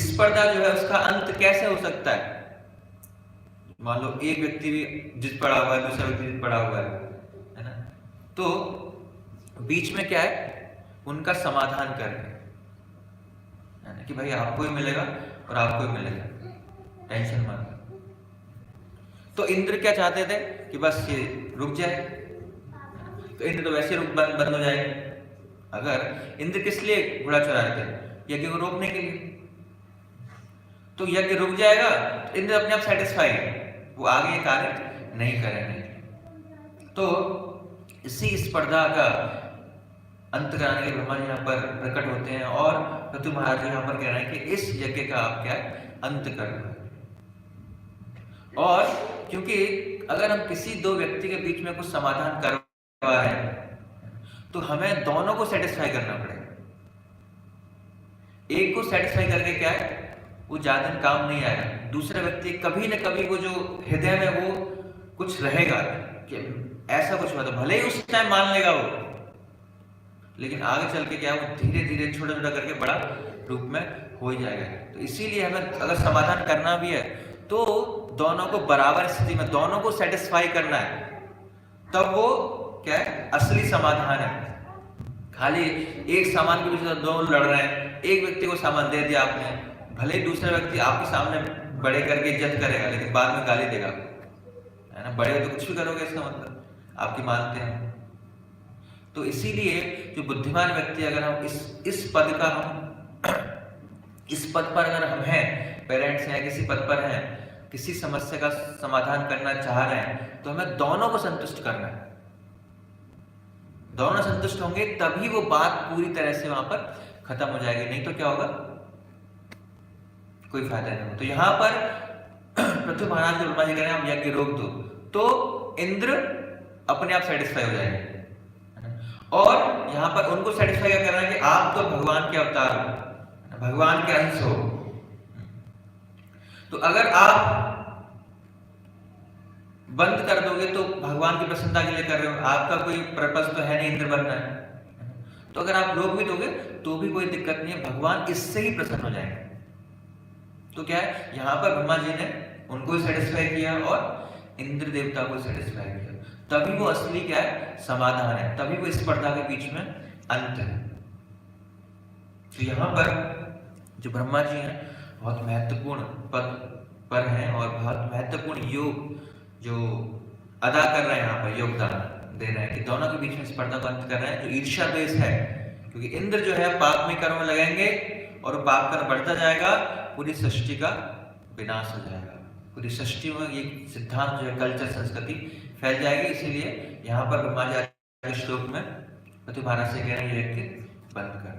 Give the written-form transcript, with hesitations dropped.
स्पर्धा जो है उसका अंत कैसे हो सकता है? मान लो एक व्यक्ति भी जित पड़ा हुआ है, दूसरा व्यक्ति जित पड़ा हुआ है ना, तो बीच में क्या है, उनका समाधान करके कि भाई आपको ही मिलेगा और आपको ही मिलेगा, टेंशन मत। तो इंद्र क्या चाहते थे कि बस ये रुक जाए, तो इंद्र तो वैसे रुक बंद हो जाएंगे। अगर इंद्र किस लिए घोड़ा चुरा रहे थे? यज्ञ को रोकने के लिए। तो यज्ञ रुक जाएगा तो इंद्र अपने आप सेटिस्फाई है, वो आगे कार्य नहीं करेंगे। तो इसी स्पर्धा का अंत कराने के ब्रह्मा जी यहाँ पर प्रकट होते हैं और पृथ्वी महाराज जी यहाँ पर कह रहे हैं कि इस यज्ञ का आप क्या अंत कर दो। और क्योंकि अगर हम किसी दो व्यक्ति के बीच में कुछ समाधान करवा रहे हैं तो हमें दोनों को सेटिस्फाई करना पड़ेगा। एक को सेटिस्फाई करके क्या है, वो ज्यादा दिन काम नहीं आएगा। दूसरा व्यक्ति कभी न कभी वो जो हृदय में वो कुछ रहेगा कि ऐसा कुछ हुआ, तो भले ही उस टाइम मान लेगा वो, लेकिन आगे चल के क्या वो धीरे धीरे छोटा छोटा करके बड़ा रूप में हो ही जाएगा। तो इसीलिए हमें अगर समाधान करना भी है तो दोनों को बराबर स्थिति में, दोनों को सेटिस्फाई करना है, तब वो क्या है, असली समाधान है। खाली एक सामान के पीछे दोनों लड़ रहे हैं, एक व्यक्ति को सामान दे दिया आपने, भले ही दूसरा व्यक्ति आपके सामने बड़े करके इज्जत करेगा लेकिन बाद में गाली देगा, है ना। बड़े तो कुछ भी करोगे, इसका मतलब आपकी मानते हैं। तो इसीलिए जो बुद्धिमान व्यक्ति, अगर हम इस पद का हम इस पद पर अगर हम हैं, पेरेंट्स हैं, किसी पद पर हैं, किसी समस्या का समाधान करना चाह रहे हैं, तो हमें दोनों को संतुष्ट करना है। दोनों संतुष्ट होंगे तभी वो बात पूरी तरह से वहां पर खत्म हो जाएगी, नहीं तो क्या होगा, कोई फायदा नहीं होगा। तो यहां पर पृथ्वी महाराज ब्रह्मा जी कह रहे हैं आप यज्ञ रोक दो, तो इंद्र अपने आप सेटिस्फाई हो जाएंगे। और यहां पर उनको सेटिस्फाई क्या करना है कि आप तो भगवान के अवतार हो, भगवान के अंश हो, तो अगर आप बंद कर दोगे तो भगवान की प्रसन्नता के लिए कर रहे हो, आपका कोई पर्पस तो है नहीं इंद्र बनना है। तो अगर आप रोक भी दोगे तो भी कोई दिक्कत नहीं है, भगवान इससे ही प्रसन्न हो जाएंगे। तो क्या है, यहां पर ब्रह्मा जी ने उनको सेटिस्फाई किया और इंद्र देवता को सेटिस्फाई किया, तभी वो असली क्या है, समाधान है, तभी वो स्पर्धा के बीच में अंत है। तो यहां पर जो ब्रह्मा जी हैं बहुत महत्वपूर्ण पद पर हैं और बहुत महत्वपूर्ण योग जो अदा कर रहे हैं, यहाँ पर योगदान दे रहे हैं कि दोनों के बीच में स्पर्धा को अंत कर रहे हैं। जो ईर्ष्या द्वेष है, क्योंकि इंद्र जो है पाप में कर्म लगाएंगे और पाप कर्म बढ़ता जाएगा, पूरी सृष्टि का विनाश हो जाएगा, पूरी सृष्टि में ये सिद्धांत जो है, कल्चर, संस्कृति फैल जाएगी। इसीलिए यहाँ पर ब्रह्मा जी श्लोक में पृथ्वी महाराज से कह रहे हैं ये बंद कर